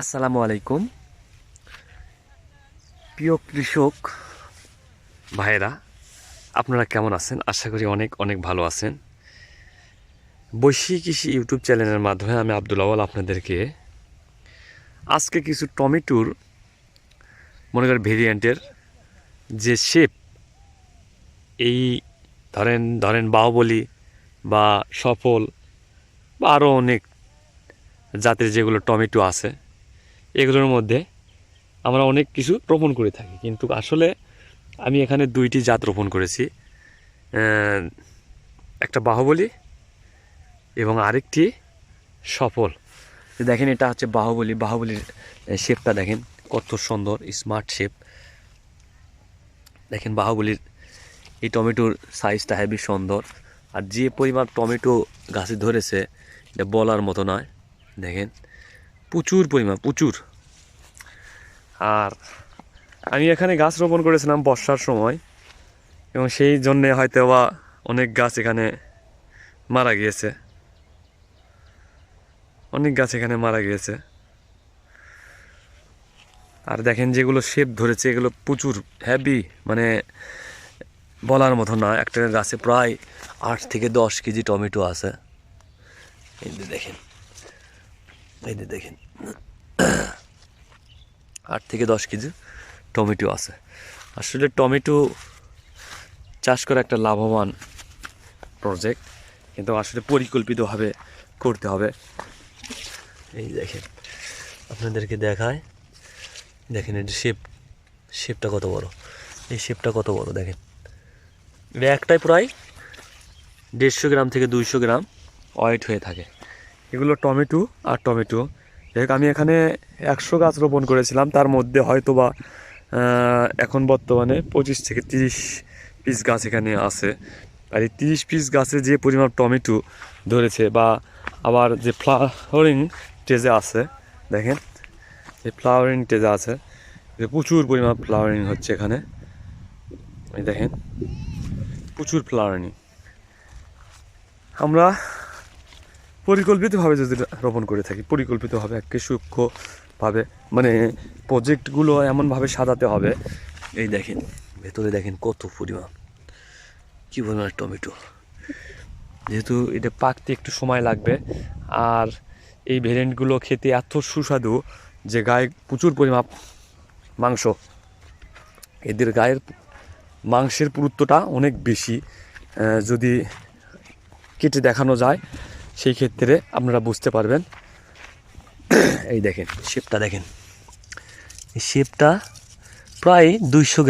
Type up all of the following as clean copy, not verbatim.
আসসালামু আলাইকুম প্রিয় কৃষক ভাইয়েরা, আপনারা কেমন আছেন? আশা করি অনেক অনেক ভালো আছেন। বৈশী কৃষি ইউটিউব চ্যানেলের মাধ্যমে আমি আব্দুল আওয়াল আপনাদেরকে আজকে কিছু টমেটোর মনে করেন ভেরিয়েন্টের যে শেপ, এই ধরেন ধরেন বাহুবলী বা সফল বা আরও অনেক জাতের যেগুলো টমেটো আছে, এগুলোর মধ্যে আমরা অনেক কিছু রোপণ করে থাকি, কিন্তু আসলে আমি এখানে দুইটি জাত রোপণ করেছি। একটা বাহুবলী এবং আরেকটি সফল। দেখেন, এটা হচ্ছে বাহুবলী। বাহুবলীর শেপটা দেখেন কত সুন্দর, স্মার্ট শেপ। দেখেন বাহুবলীর এই টমেটোর সাইজটা হেবি সুন্দর, আর যে পরিমাণ টমেটো গাছে ধরেছে এটা বলার মতো নয়। দেখেন প্রচুর পরিমাণ, প্রচুর। আর আমি এখানে গাছ রোপণ করেছিলাম বর্ষার সময়, এবং সেই জন্যে হয়তো বা অনেক গাছ এখানে মারা গিয়েছে, অনেক গাছ এখানে মারা গিয়েছে। আর দেখেন যেগুলো শেপ ধরেছে এগুলো প্রচুর হেভি, মানে বলার মতো না। একটা গাছে প্রায় 8 থেকে 10 কেজি টমেটো আছে। এই যে দেখেন, এই যে দেখেন 8 থেকে 10 কেজি টমেটো আছে। আসলে টমেটো চাষ করা একটা লাভবান প্রজেক্ট, কিন্তু আসলে পরিকল্পিতভাবে করতে হবে। এই দেখেন, আপনাদেরকে দেখায়, দেখেন এই শেপটা কত বড়, এই শেপটা কত বড় দেখেন। এটা একটাই প্রায় 150 গ্রাম থেকে 200 গ্রাম ওয়েট হয়ে থাকে। এগুলো টমেটো আর টমেটো। আমি এখানে 100 গাছ রোপণ করেছিলাম, তার মধ্যে হয়তো বা এখন বর্তমানে 25 থেকে 30 পিস গাছ এখানে আছে। আর এই 30 পিস গাছে যে পরিমাণ টমেটো ধরেছে, বা আবার যে ফ্লাওয়ারিং স্টেজে আছে, দেখেন এই ফ্লাওয়ারিং স্টেজে আছে, প্রচুর পরিমাণ ফ্লাওয়ারিং হচ্ছে এখানে। এই দেখেন প্রচুর ফ্লাওয়ারিং। আমরা পরিকল্পিতভাবে যদি রোপণ করে থাকি, পরিকল্পিতভাবে একে সূক্ষ্মভাবে, মানে প্রজেক্টগুলো এমনভাবে সাজাতে হবে। এই দেখেন ভেতরে দেখেন কত পরিমাণ, কী পরিমাণ টমেটো। যেহেতু এটা পাকতে একটু সময় লাগবে, আর এই ভেরিয়েন্টগুলো খেতে এত সুস্বাদু যে গায়ে প্রচুর পরিমাণ মাংস, এদের গায়ের মাংসের পুরুত্বটা অনেক বেশি। যদি কেটে দেখানো যায় সেই ক্ষেত্রে আপনারা বুঝতে পারবেন। এই দেখেন শেপটা দেখেন, এই শেপটা প্রায় 200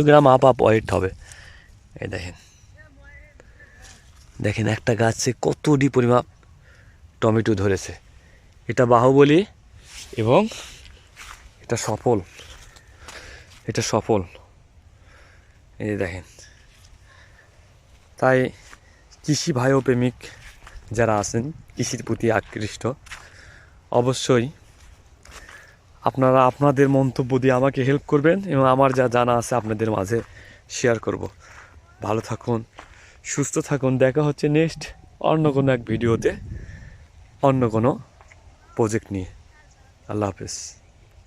গ্রাম আপ ওয়েট হবে। এই দেখেন, দেখেন একটা গাছে কতটি পরিমাপ টমেটো ধরেছে। এটা বাহুবলী এবং এটা সফল, এটা সফল। এই দেখেন, তাই কৃষি ভাই ও প্রেমিক যারা আছেন, কৃষির প্রতি আকৃষ্ট, অবশ্যই আপনারা আপনাদের মন্তব্য দিয়ে আমাকে হেল্প করবেন, এবং আমার যা জানা আছে আপনাদের মাঝে শেয়ার করব। ভালো থাকুন, সুস্থ থাকুন। দেখা হচ্ছে নেক্সট অন্য কোনো এক ভিডিওতে, অন্য কোনো প্রজেক্ট নিয়ে। আল্লাহ হাফেজ।